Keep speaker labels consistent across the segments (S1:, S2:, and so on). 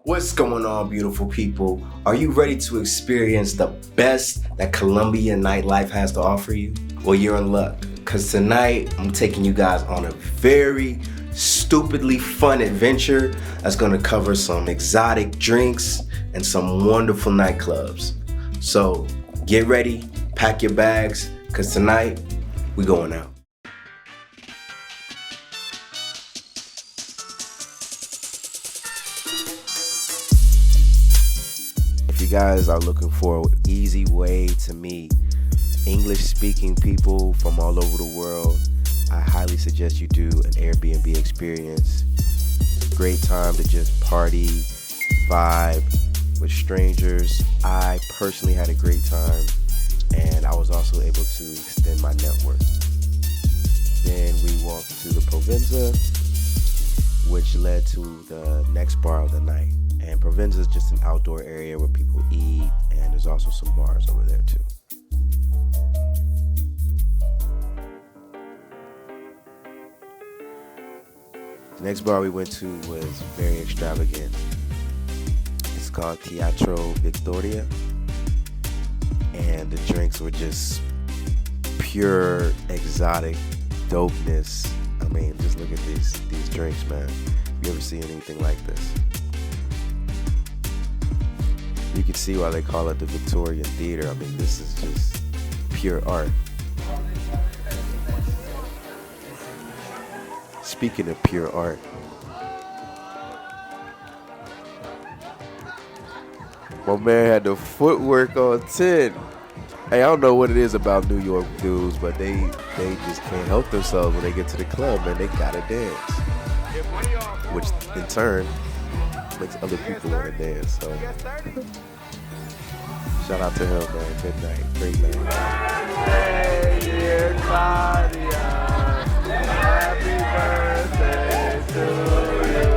S1: What's going on, beautiful people? Are you ready to experience the best that Colombian nightlife has to offer you? Well, you're in luck, because tonight I'm taking you guys on a very stupidly fun adventure that's going to cover some exotic drinks and some wonderful nightclubs. So get ready, pack your bags, because tonight we're going out. If you guys are looking for an easy way to meet English-speaking people from all over the world, I highly suggest you do an Airbnb Experience. It's a great time to just party, vibe with strangers. I personally had a great time, and I was also able to extend my network. Then we walked to the Provenza, which led to the next bar of the night. And Provenza is just an outdoor area where people eat, and there's also some bars over there too. The next bar we went to was very extravagant. It's called Teatro Victoria, and the drinks were just pure exotic dopeness. I mean, just look at these drinks, man. You ever seen anything like this? You can see why they call it the Victorian Theater. I mean, this is just pure art. Speaking of pure art, my man had the footwork on 10. Hey, I don't know what it is about New York dudes, but they just can't help themselves when they get to the club, man. They gotta dance, which in turn makes other people want to dance. So shout out to him, man. Good night, great night. Hey, dear Claudia, happy birthday to you.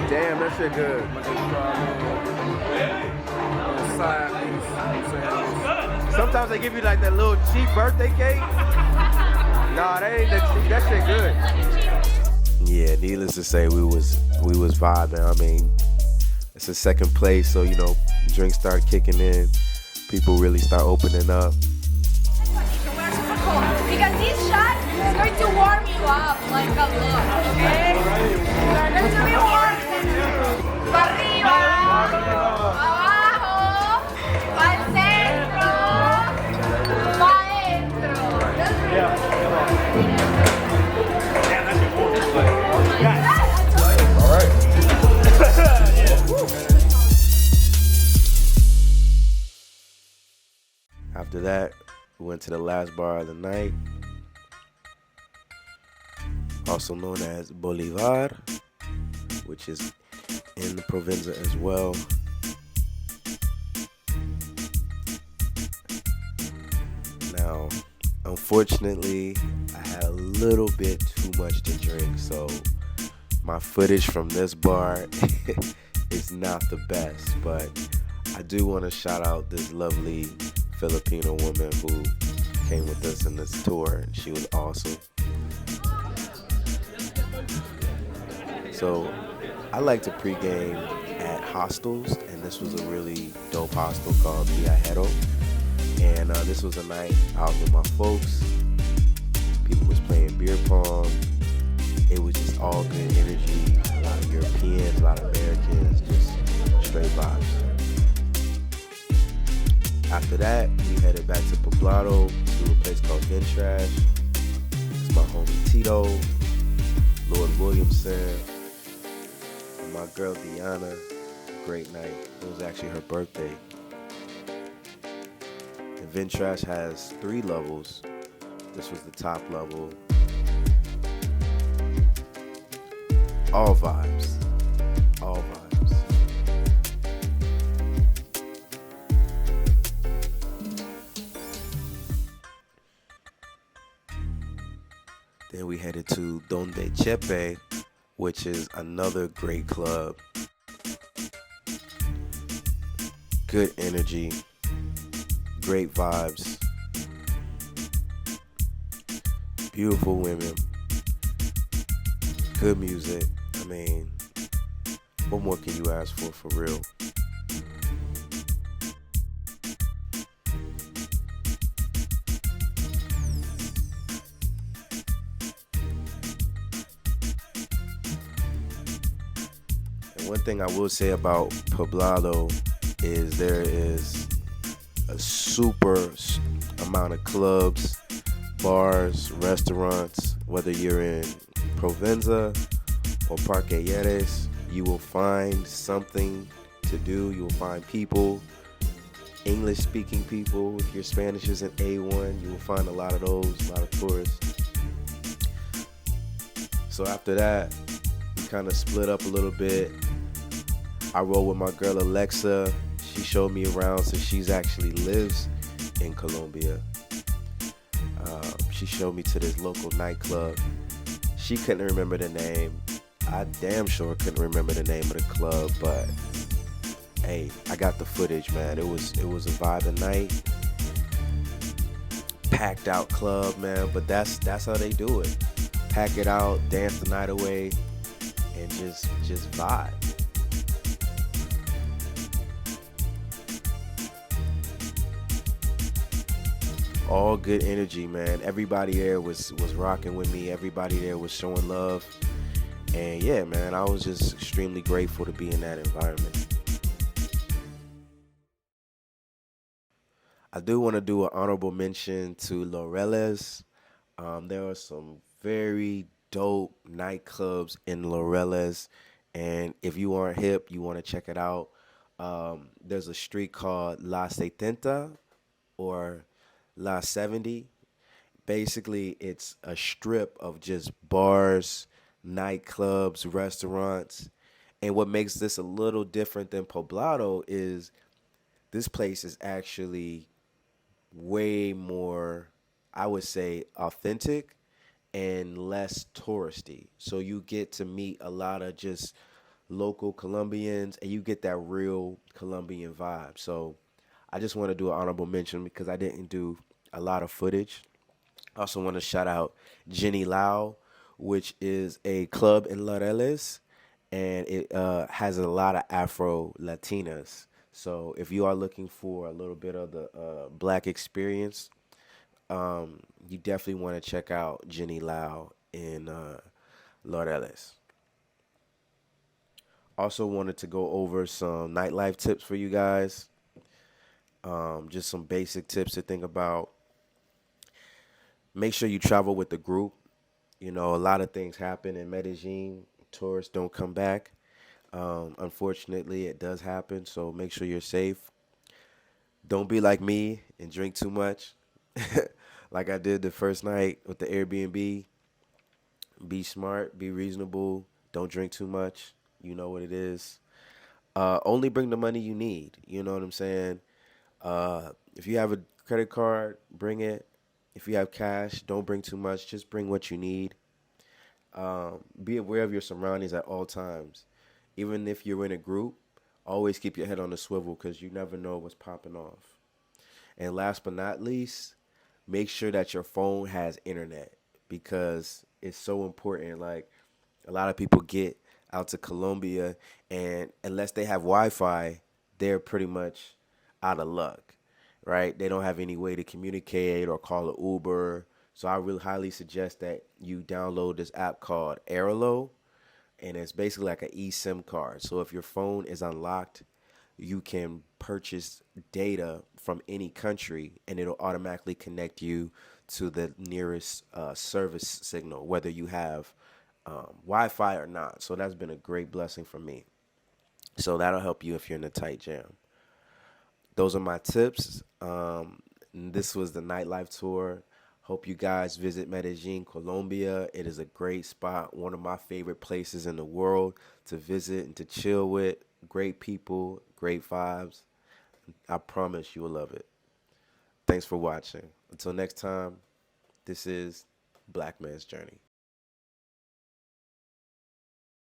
S1: Damn, that shit good. Sometimes they give you like that little cheap birthday cake. Nah, that ain't that cheap. That shit good. Yeah, needless to say, we was vibing. I mean, it's a second place, so you know, drinks start kicking in. People really start opening up.
S2: Because this shot is going to warm you up like a lot, okay? You're going to be warm. Pa' arriba, abajo, pa'l centro, pa' adentro.
S1: All right. After that, we went to the last bar of the night, also known as Bolivar, which is in the Provenza as well. Now, unfortunately, I had a little bit too much to drink, so my footage from this bar is not the best, but I do want to shout out this lovely Filipino woman who came with us in this tour, and she was awesome. So I like to pregame at hostels, and this was a really dope hostel called Viajero. And this was a night out with my folks. People was playing beer pong. It was just all good energy. A lot of Europeans, a lot of Americans, just straight vibes. After that, we headed back to Poblado to a place called Vintrash. It's my homie Tito, Lord Williamson, and my girl Deanna. Great night. It was actually her birthday. And Vintrash has 3 levels. This was the top level. All vibes. All vibes. Then we headed to Donde Chepe, which is another great club. Good energy, great vibes, beautiful women, good music. I mean, what more can you ask for real? And one thing I will say about Poblado is there is a amount of clubs, bars, restaurants. Whether you're in Provenza or Parque Yeres, you will find something to do. You will find people, English speaking people. If your Spanish isn't A1, you will find a lot of those, a lot of tourists. So after that, we kind of split up a little bit. I roll with my girl Alexa. She showed me around since she's actually lives in Colombia. She showed me to this local nightclub. She couldn't remember the name. I damn sure couldn't remember the name of the club, but hey, I got the footage, man. It was a vibe at night. Packed out club, man, but that's how they do it. Pack it out, dance the night away, and just vibe. All good energy, man. Everybody there was rocking with me. Everybody there was showing love. And yeah, man, I was just extremely grateful to be in that environment. I do want to do an honorable mention to Laureles. There are some very dope nightclubs in Laureles. And if you aren't hip, you want to check it out. There's a street called La Setenta or La 70. Basically, it's a strip of just bars, nightclubs, restaurants. And what makes this a little different than Poblado is this place is actually way more, I would say, authentic and less touristy. So you get to meet a lot of just local Colombians and you get that real Colombian vibe. So I just want to do an honorable mention because I didn't do a lot of footage. I also want to shout out Jenny Lau, which is a club in Laureles, and it has a lot of Afro Latinas. So if you are looking for a little bit of the black experience, you definitely want to check out Jenny Lau in Laureles. Also wanted to go over some nightlife tips for you guys. Just some basic tips to think about. Make sure you travel with the group. You know, a lot of things happen in Medellin. Tourists don't come back. Unfortunately, it does happen. So make sure you're safe. Don't be like me and drink too much, like I did the first night with the Airbnb. Be smart, be reasonable. Don't drink too much. You know what it is. Only bring the money you need. You know what I'm saying? If you have a credit card, bring it. If you have cash, don't bring too much. Just bring what you need. Be aware of your surroundings at all times. Even if you're in a group, always keep your head on the swivel because you never know what's popping off. And last but not least, make sure that your phone has internet because it's so important. Like a lot of people get out to Colombia and unless they have Wi-Fi, they're pretty much out of luck, right? They don't have any way to communicate or call an Uber. So I really highly suggest that you download this app called Airalo, and it's basically like an eSIM card. So if your phone is unlocked, you can purchase data from any country, and it'll automatically connect you to the nearest service signal, whether you have Wi-Fi or not. So that's been a great blessing for me. So that'll help you if you're in a tight jam. Those are my tips. This was the nightlife tour. Hope you guys visit Medellin, Colombia. It is a great spot, one of my favorite places in the world to visit and to chill with. Great people, great vibes. I promise you will love it. Thanks for watching. Until next time, this is Black Man's Journey.